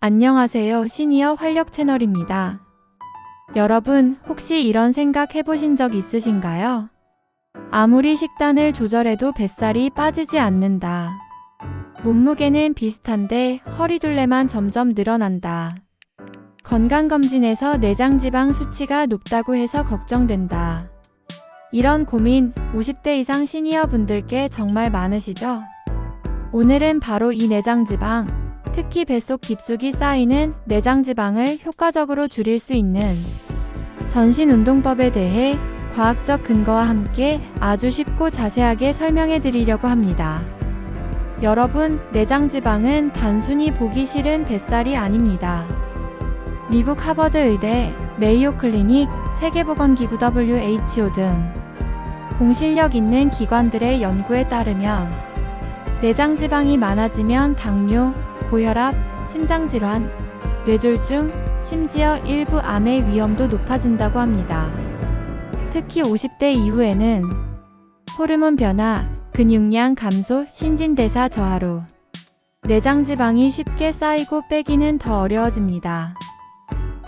안녕하세요. 시니어 활력 채널입니다. 여러분, 혹시 이런 생각 해보신 적 있으신가요? 아무리 식단을 조절해도 뱃살이 빠지지 않는다. 몸무게는 비슷한데 허리둘레만 점점 늘어난다. 건강검진에서 내장지방 수치가 높다고 해서 걱정된다. 이런 고민 50대 이상 시니어 분들께 정말 많으시죠? 오늘은 바로 이 내장지방, 특히 뱃속 깊숙이 쌓이는 내장지방을 효과적으로 줄일 수 있는 전신운동법에 대해 과학적 근거와 함께 아주 쉽고 자세하게 설명해 드리려고 합니다. 여러분, 내장지방은 단순히 보기 싫은 뱃살이 아닙니다. 미국 하버드 의대, 메이오 클리닉, 세계보건기구 WHO 등 공실력 있는 기관들의 연구에 따르면 내장지방이 많아지면 당뇨, 고혈압, 심장질환, 뇌졸중, 심지어 일부 암의 위험도 높아진다고 합니다. 특히 50대 이후에는 호르몬 변화, 근육량 감소, 신진대사 저하로 내장지방이 쉽게 쌓이고 빼기는 더 어려워집니다.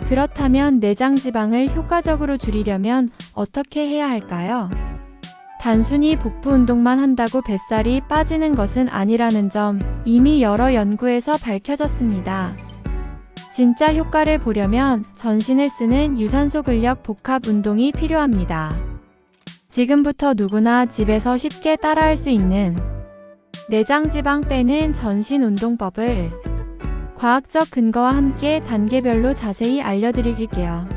그렇다면 내장지방을 효과적으로 줄이려면 어떻게 해야 할까요? 단순히 복부 운동만 한다고 뱃살이 빠지는 것은 아니라는 점 이미 여러 연구에서 밝혀졌습니다. 진짜 효과를 보려면 전신을 쓰는 유산소 근력 복합 운동이 필요합니다. 지금부터 누구나 집에서 쉽게 따라할 수 있는 내장지방 빼는 전신 운동법을 과학적 근거와 함께 단계별로 자세히 알려드릴게요.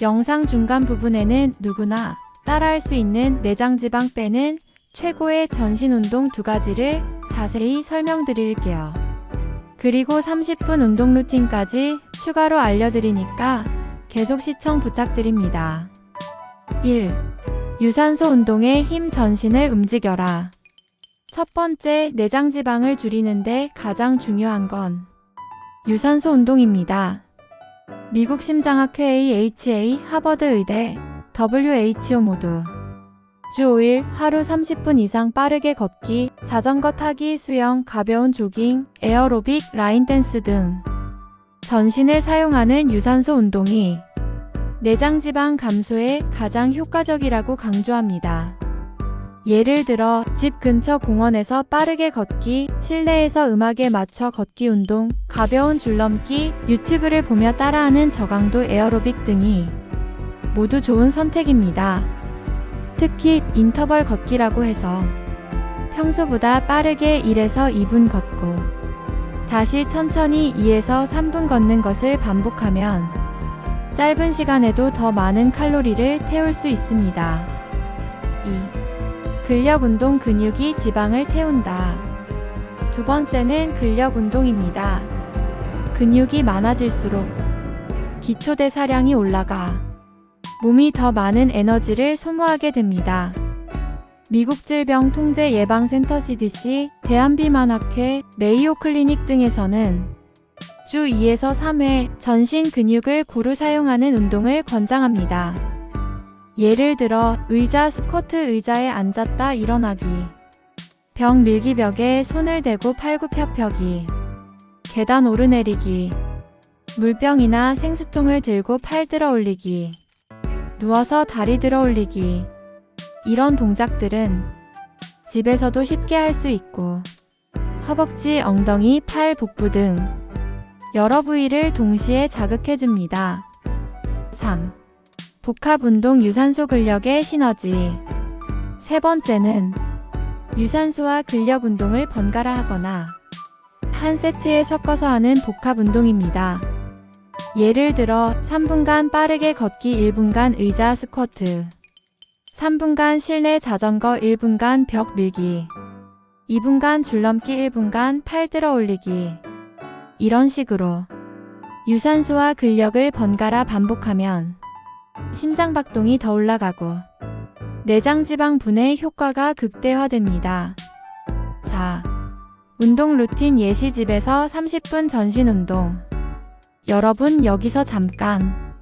영상 중간 부분에는 누구나 따라할 수 있는 내장지방 빼는 최고의 전신운동 2가지를 자세히 설명드릴게요. 그리고 30분 운동 루틴까지 추가로 알려드리니까 계속 시청 부탁드립니다. 1. 유산소 운동에 힘 전신을 움직여라. 첫 번째, 내장지방을 줄이는데 가장 중요한 건 유산소 운동입니다. 미국 심장학회 AHA, 하버드 의대, WHO 모두 주 5일 하루 30분 이상 빠르게 걷기, 자전거 타기, 수영, 가벼운 조깅, 에어로빅, 라인댄스 등 전신을 사용하는 유산소 운동이 내장지방 감소에 가장 효과적이라고 강조합니다. 예를 들어 집 근처 공원에서 빠르게 걷기, 실내에서 음악에 맞춰 걷기 운동, 가벼운 줄넘기, 유튜브를 보며 따라하는 저강도 에어로빅 등이 모두 좋은 선택입니다. 특히 인터벌 걷기라고 해서 평소보다 빠르게 1에서 2분 걷고 다시 천천히 2에서 3분 걷는 것을 반복하면 짧은 시간에도 더 많은 칼로리를 태울 수 있습니다. 2. 근력 운동, 근육이 지방을 태운다. 두 번째는 근력 운동입니다. 근육이 많아질수록 기초대사량이 올라가 몸이 더 많은 에너지를 소모하게 됩니다. 미국 질병통제예방센터 CDC, 대한비만학회, 메이오 클리닉 등에서는 주 2에서 3회 전신 근육을 고루 사용하는 운동을 권장합니다. 예를 들어 의자 스쿼트, 의자에 앉았다 일어나기, 벽 밀기, 벽에 손을 대고 팔굽혀펴기, 계단 오르내리기, 물병이나 생수통을 들고 팔 들어 올리기, 누워서 다리 들어 올리기. 이런 동작들은 집에서도 쉽게 할 수 있고 허벅지, 엉덩이, 팔, 복부 등 여러 부위를 동시에 자극해줍니다. 3. 복합운동, 유산소 근력의 시너지. 세 번째는 유산소와 근력 운동을 번갈아 하거나 한 세트에 섞어서 하는 복합운동입니다. 예를 들어 3분간 빠르게 걷기, 1분간 의자 스쿼트, 3분간 실내 자전거, 1분간 벽 밀기, 2분간 줄넘기, 1분간 팔 들어 올리기. 이런 식으로 유산소와 근력을 번갈아 반복하면 심장박동이 더 올라가고 내장지방 분해 효과가 극대화됩니다. 4. 운동 루틴 예시, 집에서 30분 전신운동. 여러분, 여기서 잠깐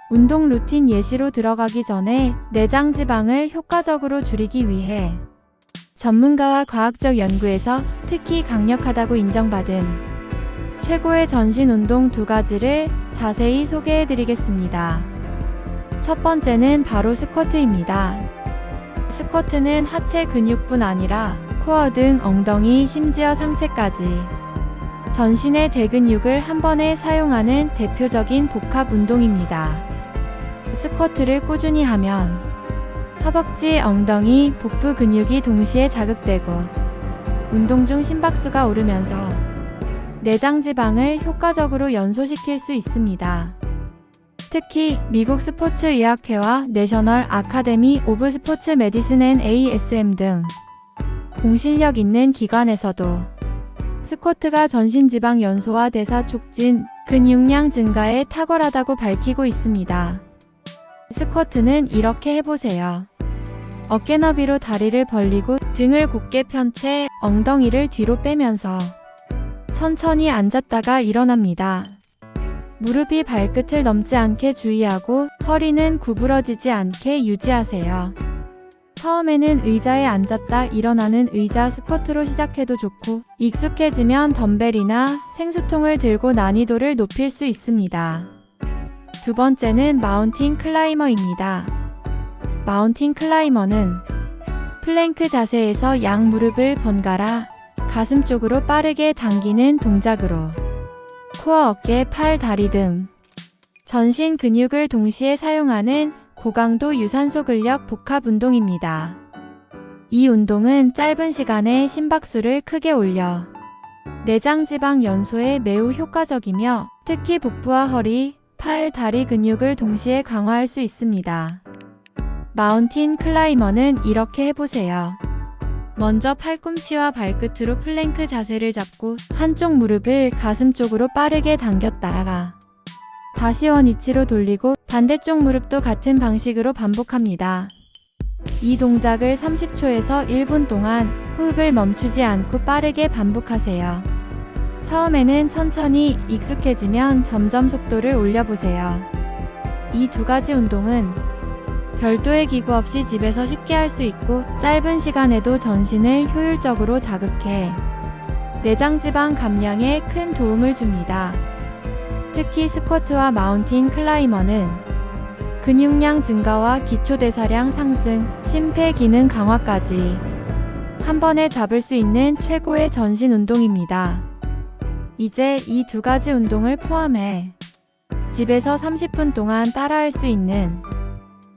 운동 루틴 예시로 들어가기 전에 내장지방을 효과적으로 줄이기 위해 전문가와 과학적 연구에서 특히 강력하다고 인정받은 최고의 전신 운동 두 가지를 자세히 소개해 드리겠습니다. 첫 번째는 바로 스쿼트입니다. 스쿼트는 하체 근육뿐 아니라 코어 등 엉덩이, 심지어 상체까지 전신의 대근육을 한 번에 사용하는 대표적인 복합 운동입니다. 스쿼트를 꾸준히 하면 허벅지, 엉덩이, 복부 근육이 동시에 자극되고 운동 중 심박수가 오르면서 내장 지방을 효과적으로 연소시킬 수 있습니다. 특히 미국 스포츠의학회와 내셔널 아카데미 오브 스포츠 메디슨 앤 ASM 등 공신력 있는 기관에서도 스쿼트가 전신 지방 연소와 대사 촉진, 근육량 증가에 탁월하다고 밝히고 있습니다. 스쿼트는 이렇게 해보세요. 어깨 너비로 다리를 벌리고 등을 곧게 편 채 엉덩이를 뒤로 빼면서 천천히 앉았다가 일어납니다. 무릎이 발끝을 넘지 않게 주의하고 허리는 구부러지지 않게 유지하세요. 처음에는 의자에 앉았다 일어나는 의자 스쿼트로 시작해도 좋고 익숙해지면 덤벨이나 생수통을 들고 난이도를 높일 수 있습니다. 두 번째는 마운틴 클라이머입니다. 마운틴 클라이머는 플랭크 자세에서 양 무릎을 번갈아 가슴 쪽으로 빠르게 당기는 동작으로 코어, 어깨, 팔, 다리 등 전신 근육을 동시에 사용하는 고강도 유산소 근력 복합 운동입니다. 이 운동은 짧은 시간에 심박수를 크게 올려 내장 지방 연소에 매우 효과적이며 특히 복부와 허리, 팔, 다리 근육을 동시에 강화할 수 있습니다. 마운틴 클라이머는 이렇게 해보세요. 먼저 팔꿈치와 발끝으로 플랭크 자세를 잡고 한쪽 무릎을 가슴 쪽으로 빠르게 당겼다가 다시 원위치로 돌리고 반대쪽 무릎도 같은 방식으로 반복합니다. 이 동작을 30초에서 1분 동안 호흡을 멈추지 않고 빠르게 반복하세요. 처음에는 천천히, 익숙해지면 점점 속도를 올려보세요. 이 두 가지 운동은 별도의 기구 없이 집에서 쉽게 할 수 있고 짧은 시간에도 전신을 효율적으로 자극해 내장 지방 감량에 큰 도움을 줍니다. 특히 스쿼트와 마운틴 클라이머는 근육량 증가와 기초대사량 상승, 심폐기능 강화까지 한 번에 잡을 수 있는 최고의 전신 운동입니다. 이제 이 두 가지 운동을 포함해 집에서 30분 동안 따라할 수 있는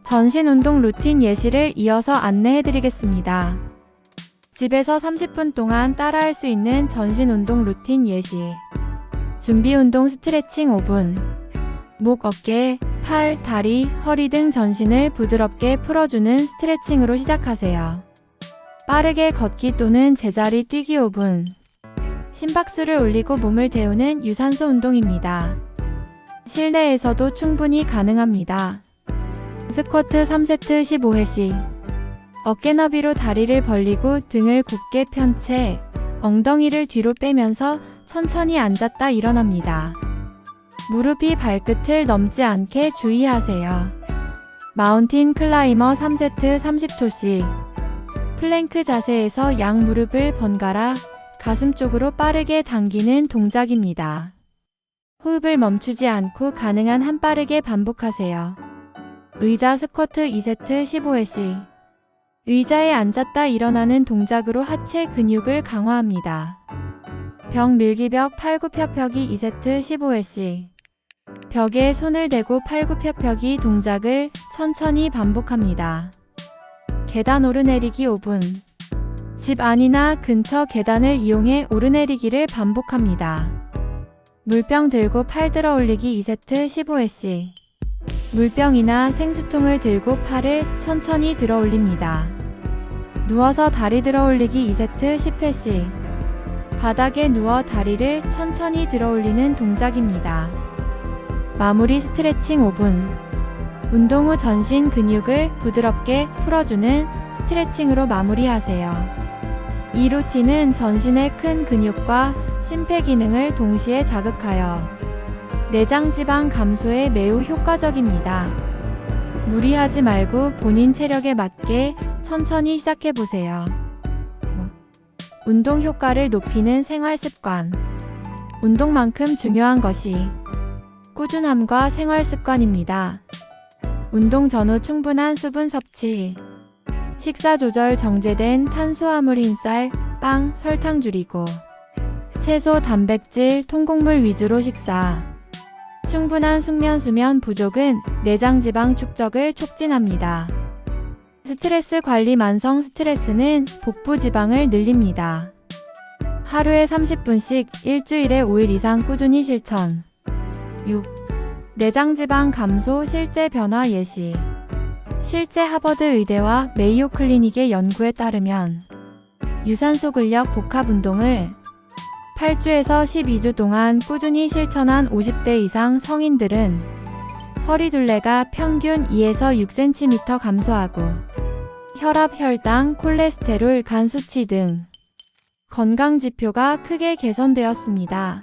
전신 운동 루틴 예시를 이어서 안내해 드리겠습니다. 집에서 30분 동안 따라할 수 있는 전신 운동 루틴 예시. 준비 운동 스트레칭 5분. 목, 어깨, 팔, 다리, 허리 등 전신을 부드럽게 풀어주는 스트레칭으로 시작하세요. 빠르게 걷기 또는 제자리 뛰기 5분. 심박수를 올리고 몸을 데우는 유산소 운동입니다. 실내에서도 충분히 가능합니다. 스쿼트 3세트 15회씩. 어깨 너비로 다리를 벌리고 등을 곧게 편 채 엉덩이를 뒤로 빼면서 천천히 앉았다 일어납니다. 무릎이 발끝을 넘지 않게 주의하세요. 마운틴 클라이머 3세트 30초씩. 플랭크 자세에서 양 무릎을 번갈아 가슴 쪽으로 빠르게 당기는 동작입니다. 호흡을 멈추지 않고 가능한 한 빠르게 반복하세요. 의자 스쿼트 2세트 15회씩. 의자에 앉았다 일어나는 동작으로 하체 근육을 강화합니다. 벽 밀기벽 팔굽혀펴기 2세트 15회씩. 벽에 손을 대고 팔굽혀펴기 동작을 천천히 반복합니다. 계단 오르내리기 5분. 집 안이나 근처 계단을 이용해 오르내리기를 반복합니다. 물병 들고 팔 들어 올리기 2세트 15회씩. 물병이나 생수통을 들고 팔을 천천히 들어 올립니다. 누워서 다리 들어 올리기 2세트 10회씩. 바닥에 누워 다리를 천천히 들어 올리는 동작입니다. 마무리 스트레칭 5분. 운동 후 전신 근육을 부드럽게 풀어주는 스트레칭으로 마무리하세요. 이 루틴은 전신의 큰 근육과 심폐기능을 동시에 자극하여 내장 지방 감소에 매우 효과적입니다. 무리하지 말고 본인 체력에 맞게 천천히 시작해보세요. 운동 효과를 높이는 생활 습관. 운동만큼 중요한 것이 꾸준함과 생활 습관입니다. 운동 전후 충분한 수분 섭취, 식사 조절, 정제된 탄수화물, 흰쌀, 빵, 설탕 줄이고 채소, 단백질, 통곡물 위주로 식사. 충분한 숙면, 수면 부족은 내장 지방 축적을 촉진합니다. 스트레스 관리, 만성 스트레스는 복부 지방을 늘립니다. 하루에 30분씩 일주일에 5일 이상 꾸준히 실천. 6. 내장 지방 감소 실제 변화 예시. 실제 하버드 의대와 메이오 클리닉의 연구에 따르면 유산소 근력 복합 운동을 8주에서 12주 동안 꾸준히 실천한 50대 이상 성인들은 허리둘레가 평균 2에서 6cm 감소하고 혈압, 혈당, 콜레스테롤, 간 수치 등 건강 지표가 크게 개선되었습니다.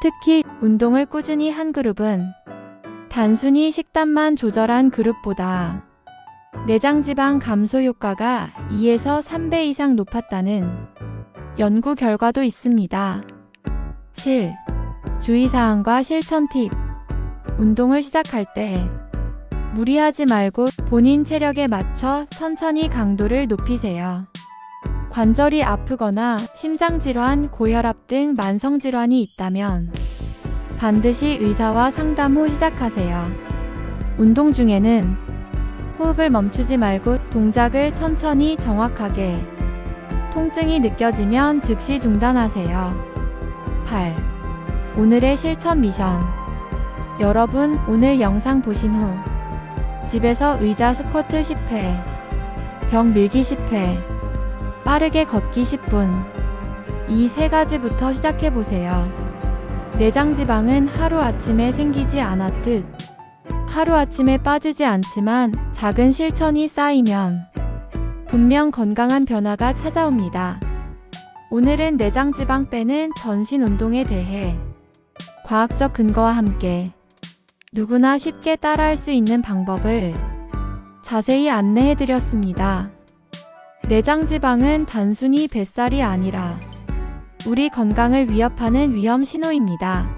특히 운동을 꾸준히 한 그룹은 단순히 식단만 조절한 그룹보다 내장 지방 감소 효과가 2에서 3배 이상 높았다는 연구 결과도 있습니다. 7. 주의사항과 실천 팁. 운동을 시작할 때 무리하지 말고 본인 체력에 맞춰 천천히 강도를 높이세요. 관절이 아프거나 심장질환, 고혈압 등 만성질환이 있다면 반드시 의사와 상담 후 시작하세요. 운동 중에는 호흡을 멈추지 말고 동작을 천천히 정확하게, 통증이 느껴지면 즉시 중단하세요. 8. 오늘의 실천 미션. 여러분, 오늘 영상 보신 후 집에서 의자 스쿼트 10회, 벽 밀기 10회, 빠르게 걷기 10분, 이 세 가지부터 시작해보세요. 내장 지방은 하루아침에 생기지 않았듯 하루아침에 빠지지 않지만 작은 실천이 쌓이면 분명 건강한 변화가 찾아옵니다. 오늘은 내장 지방 빼는 전신 운동에 대해 과학적 근거와 함께 누구나 쉽게 따라할 수 있는 방법을 자세히 안내해드렸습니다. 내장 지방은 단순히 뱃살이 아니라 우리 건강을 위협하는 위험 신호입니다.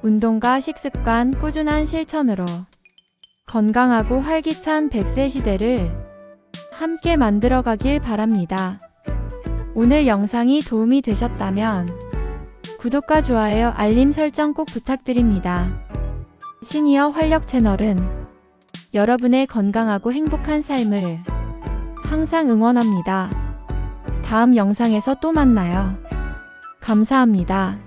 운동과 식습관, 꾸준한 실천으로 건강하고 활기찬 100세 시대를 함께 만들어가길 바랍니다. 오늘 영상이 도움이 되셨다면 구독과 좋아요, 알림 설정 꼭 부탁드립니다. 시니어 활력 채널은 여러분의 건강하고 행복한 삶을 항상 응원합니다. 다음 영상에서 또 만나요. 감사합니다.